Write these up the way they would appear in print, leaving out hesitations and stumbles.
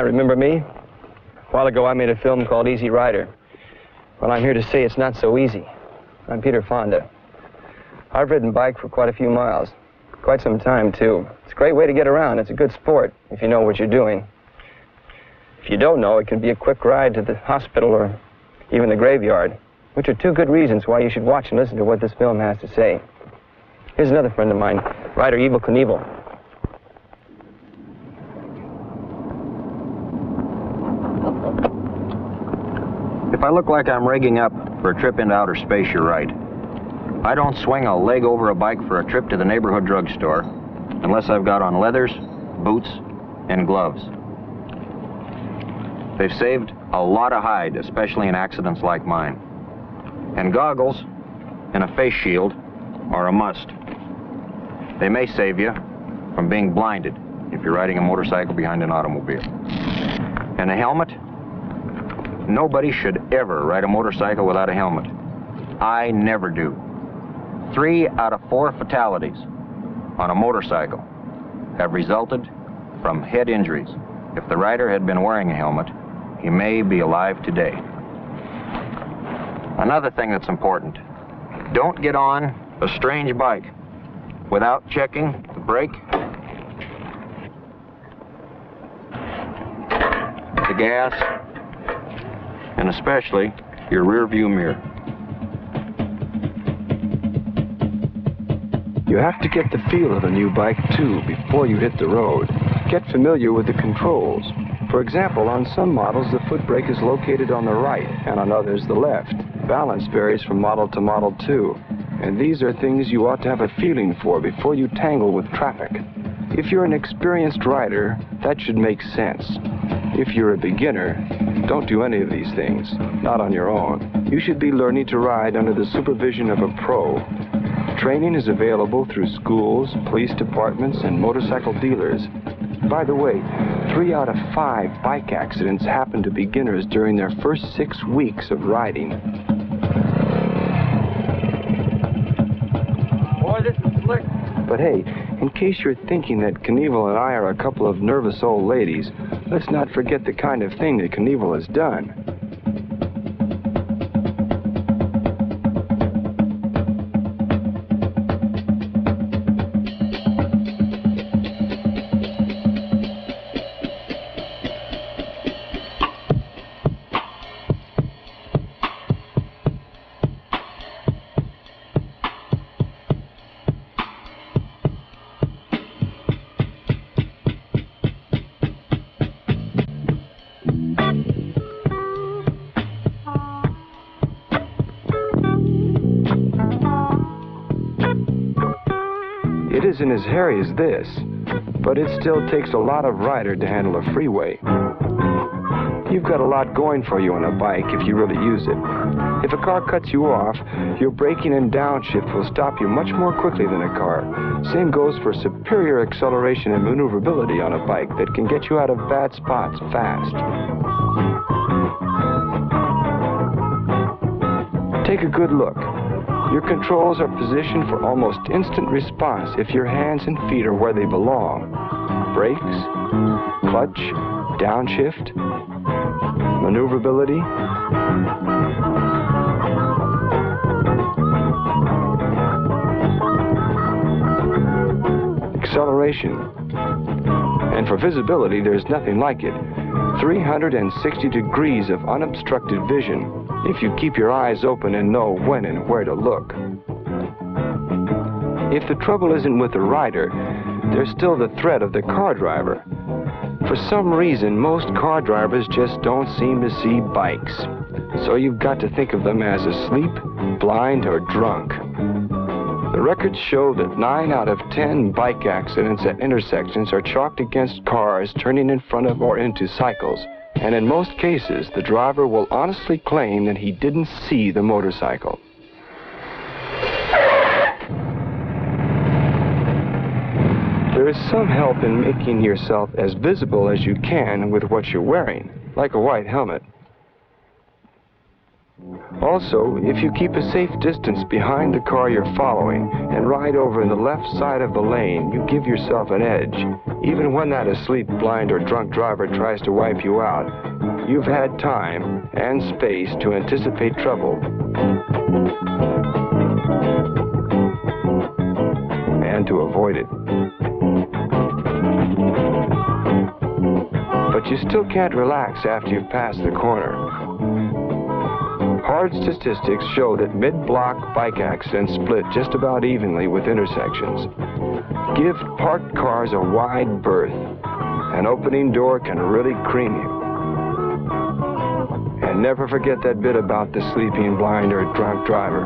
Remember me? A while ago I made a film called Easy Rider. Well, I'm here to say it's not so easy. I'm Peter Fonda. I've ridden bike for quite a few miles. Quite some time, too. It's a great way to get around. It's a good sport if you know what you're doing. If you don't know, it can be a quick ride to the hospital or even the graveyard, which are two good reasons why you should watch and listen to what this film has to say. Here's another friend of mine, writer Evel Knievel. If I look like I'm rigging up for a trip into outer space, you're right. I don't swing a leg over a bike for a trip to the neighborhood drugstore unless I've got on leathers, boots, and gloves. They've saved a lot of hide, especially in accidents like mine. And goggles and a face shield are a must. They may save you from being blinded if you're riding a motorcycle behind an automobile. And a helmet? Nobody should ever ride a motorcycle without a helmet. I never do. 3 out of 4 fatalities on a motorcycle have resulted from head injuries. If the rider had been wearing a helmet, he may be alive today. Another thing that's important, don't get on a strange bike without checking the brake, the gas, and especially your rear view mirror. You have to get the feel of a new bike too before you hit the road. Get familiar with the controls. For example, on some models the foot brake is located on the right and on others the left. Balance varies from model to model too. And these are things you ought to have a feeling for before you tangle with traffic. If you're an experienced rider, that should make sense. If you're a beginner, don't do any of these things, not on your own. You should be learning to ride under the supervision of a pro. Training is available through schools, police departments, and motorcycle dealers. By the way, 3 out of 5 bike accidents happen to beginners during their first 6 weeks of riding. Boy, this is slick. But hey, in case you're thinking that Knievel and I are a couple of nervous old ladies, let's not forget the kind of thing that Knievel has done. It isn't as hairy as this, but it still takes a lot of rider to handle a freeway. You've got a lot going for you on a bike if you really use it. If a car cuts you off, your braking and downshift will stop you much more quickly than a car. Same goes for superior acceleration and maneuverability on a bike that can get you out of bad spots fast. Take a good look. Your controls are positioned for almost instant response if your hands and feet are where they belong. Brakes, clutch, downshift, maneuverability. Acceleration. And for visibility, there's nothing like it. 360 degrees of unobstructed vision if you keep your eyes open and know when and where to look. If the trouble isn't with the rider, there's still the threat of the car driver. For some reason, most car drivers just don't seem to see bikes. So you've got to think of them as asleep, blind, or drunk. The records show that 9 out of 10 bike accidents at intersections are chalked against cars turning in front of or into cycles. And in most cases, the driver will honestly claim that he didn't see the motorcycle. There is some help in making yourself as visible as you can with what you're wearing, like a white helmet. Also, if you keep a safe distance behind the car you're following and ride over in the left side of the lane, you give yourself an edge. Even when that asleep, blind, or drunk driver tries to wipe you out, you've had time and space to anticipate trouble and to avoid it. But you still can't relax after you've passed the corner. Hard statistics show that mid-block bike accidents split just about evenly with intersections. Give parked cars a wide berth. An opening door can really cream you. And never forget that bit about the sleeping, blind, or drunk driver.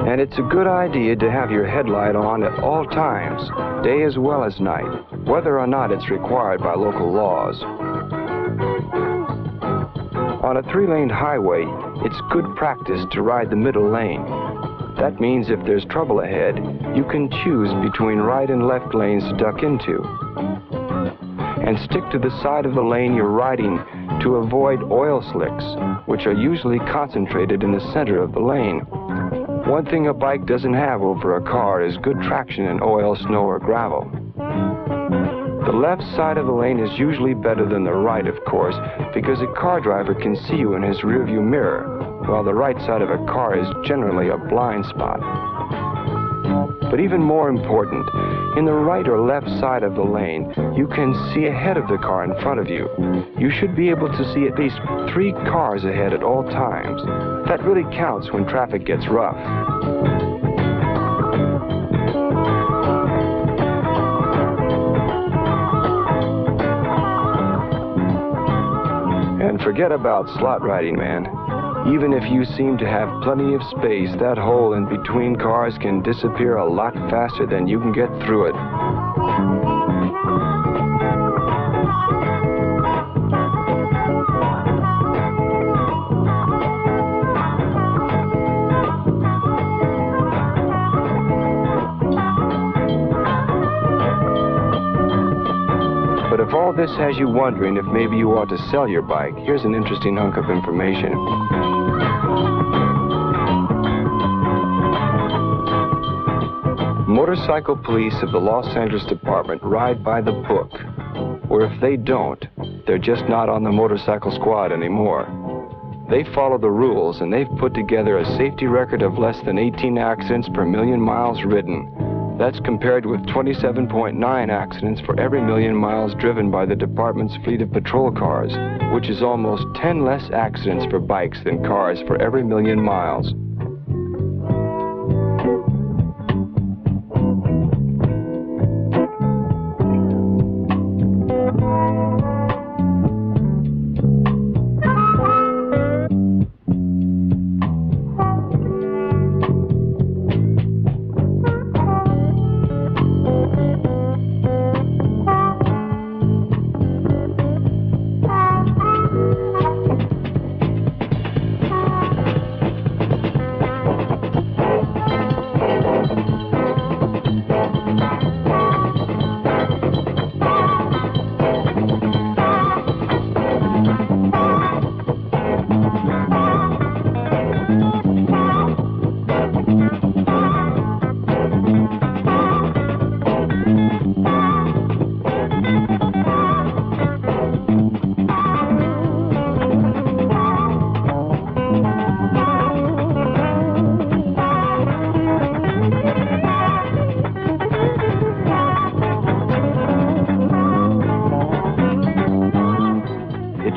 And it's a good idea to have your headlight on at all times, day as well as night, whether or not it's required by local laws. On a 3-lane highway, it's good practice to ride the middle lane. That means if there's trouble ahead, you can choose between right and left lanes to duck into. And stick to the side of the lane you're riding to avoid oil slicks, which are usually concentrated in the center of the lane. One thing a bike doesn't have over a car is good traction in oil, snow, or gravel. The left side of the lane is usually better than the right, of course, because a car driver can see you in his rearview mirror, while the right side of a car is generally a blind spot. But even more important, in the right or left side of the lane, you can see ahead of the car in front of you. You should be able to see at least 3 cars ahead at all times. That really counts when traffic gets rough. And forget about slot riding, man. Even if you seem to have plenty of space, that hole in between cars can disappear a lot faster than you can get through it. But if all this has you wondering if maybe you ought to sell your bike, here's an interesting hunk of information. Motorcycle police of the Los Angeles Department ride by the book, or if they don't, they're just not on the motorcycle squad anymore. They follow the rules, and they've put together a safety record of less than 18 accidents per million miles ridden. That's compared with 27.9 accidents for every million miles driven by the department's fleet of patrol cars, which is almost 10 less accidents for bikes than cars for every million miles.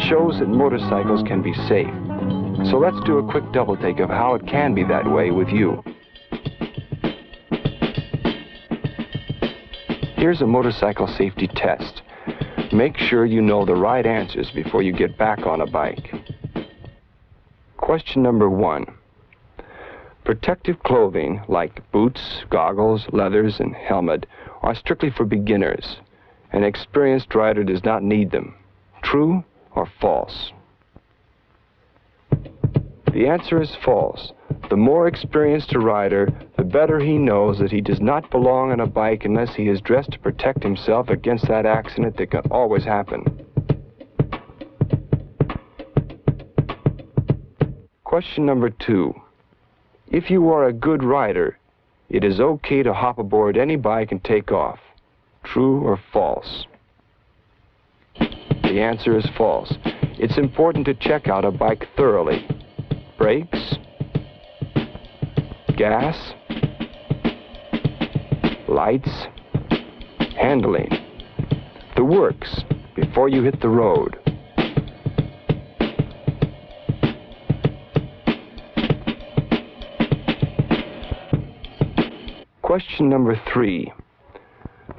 shows that motorcycles can be safe. So let's do a quick double take of how it can be that way with you. Here's a motorcycle safety test. Make sure you know the right answers before you get back on a bike. Question number 1. Protective clothing like boots, goggles, leathers, and helmet are strictly for beginners. An experienced rider does not need them. True or false? The answer is false. The more experienced a rider, the better he knows that he does not belong on a bike unless he is dressed to protect himself against that accident that can always happen. Question number 2. If you are a good rider, it is okay to hop aboard any bike and take off. True or false? The answer is false. It's important to check out a bike thoroughly. Brakes, gas, lights, handling, the works before you hit the road. Question number 3.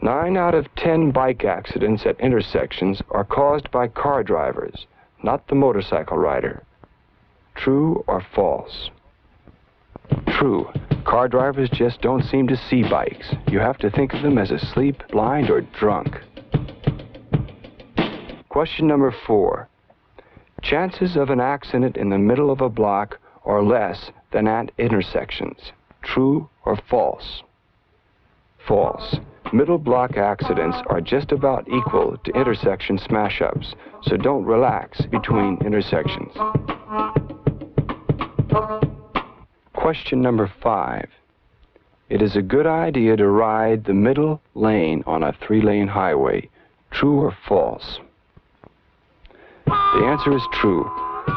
9 out of 10 bike accidents at intersections are caused by car drivers, not the motorcycle rider. True or false? True. Car drivers just don't seem to see bikes. You have to think of them as asleep, blind, or drunk. Question number 4. Chances of an accident in the middle of a block are less than at intersections. True or false? False. Middle block accidents are just about equal to intersection smash-ups, so don't relax between intersections. Question number 5. It is a good idea to ride the middle lane on a 3-lane highway. True or false? The answer is true.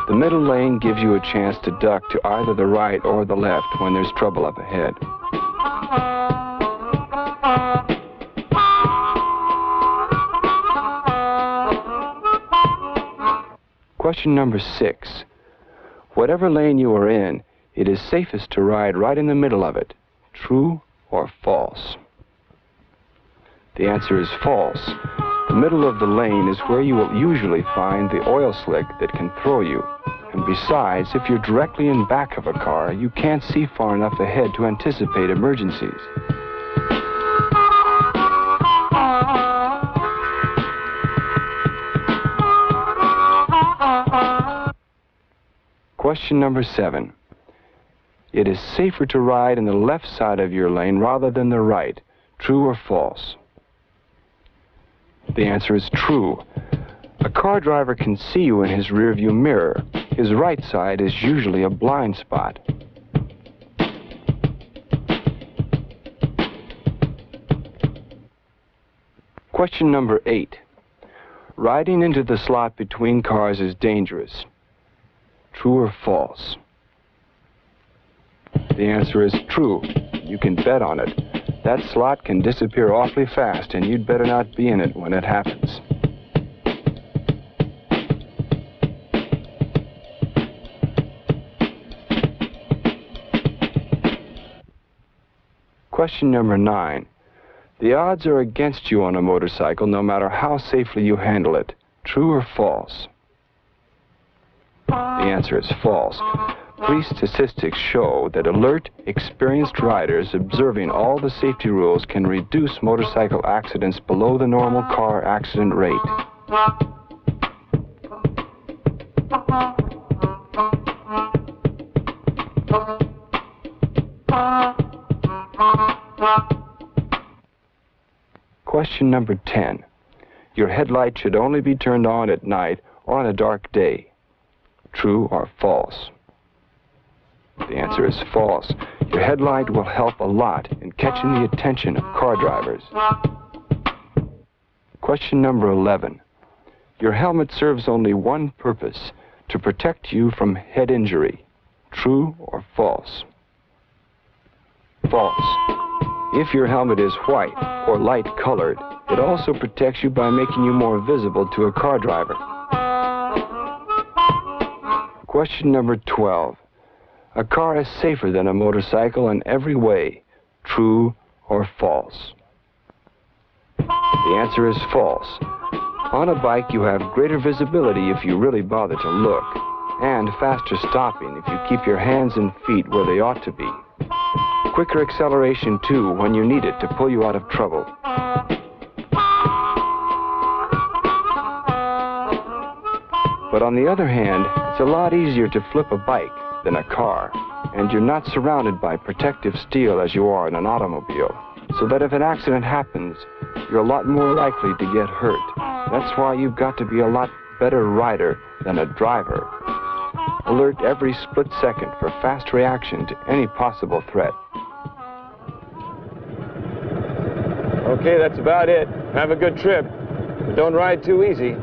The middle lane gives you a chance to duck to either the right or the left when there's trouble up ahead. Question number 6. Whatever lane you are in, it is safest to ride right in the middle of it. True or false? The answer is false. The middle of the lane is where you will usually find the oil slick that can throw you. And besides, if you're directly in back of a car, you can't see far enough ahead to anticipate emergencies. Question number 7. It is safer to ride in the left side of your lane rather than the right. True or false? The answer is true. A car driver can see you in his rearview mirror. His right side is usually a blind spot. Question number 8. Riding into the slot between cars is dangerous. True or false? The answer is true. You can bet on it. That slot can disappear awfully fast, and you'd better not be in it when it happens. Question number 9. The odds are against you on a motorcycle no matter how safely you handle it. True or false? The answer is false. Police statistics show that alert, experienced riders observing all the safety rules can reduce motorcycle accidents below the normal car accident rate. Question number 10. Your headlight should only be turned on at night or on a dark day. True or false? The answer is false. Your headlight will help a lot in catching the attention of car drivers. Question number 11. Your helmet serves only one purpose, to protect you from head injury. True or false? False. If your helmet is white or light colored, it also protects you by making you more visible to a car driver. question number 12. A car is safer than a motorcycle in every way. True or false? The answer is false. On a bike, you have greater visibility if you really bother to look, and faster stopping if you keep your hands and feet where they ought to be. Quicker acceleration, too, when you need it to pull you out of trouble. But on the other hand, it's a lot easier to flip a bike than a car, and you're not surrounded by protective steel as you are in an automobile, so that if an accident happens, you're a lot more likely to get hurt. That's why you've got to be a lot better rider than a driver. Alert every split second for fast reaction to any possible threat. Okay, that's about it. Have a good trip. But don't ride too easy.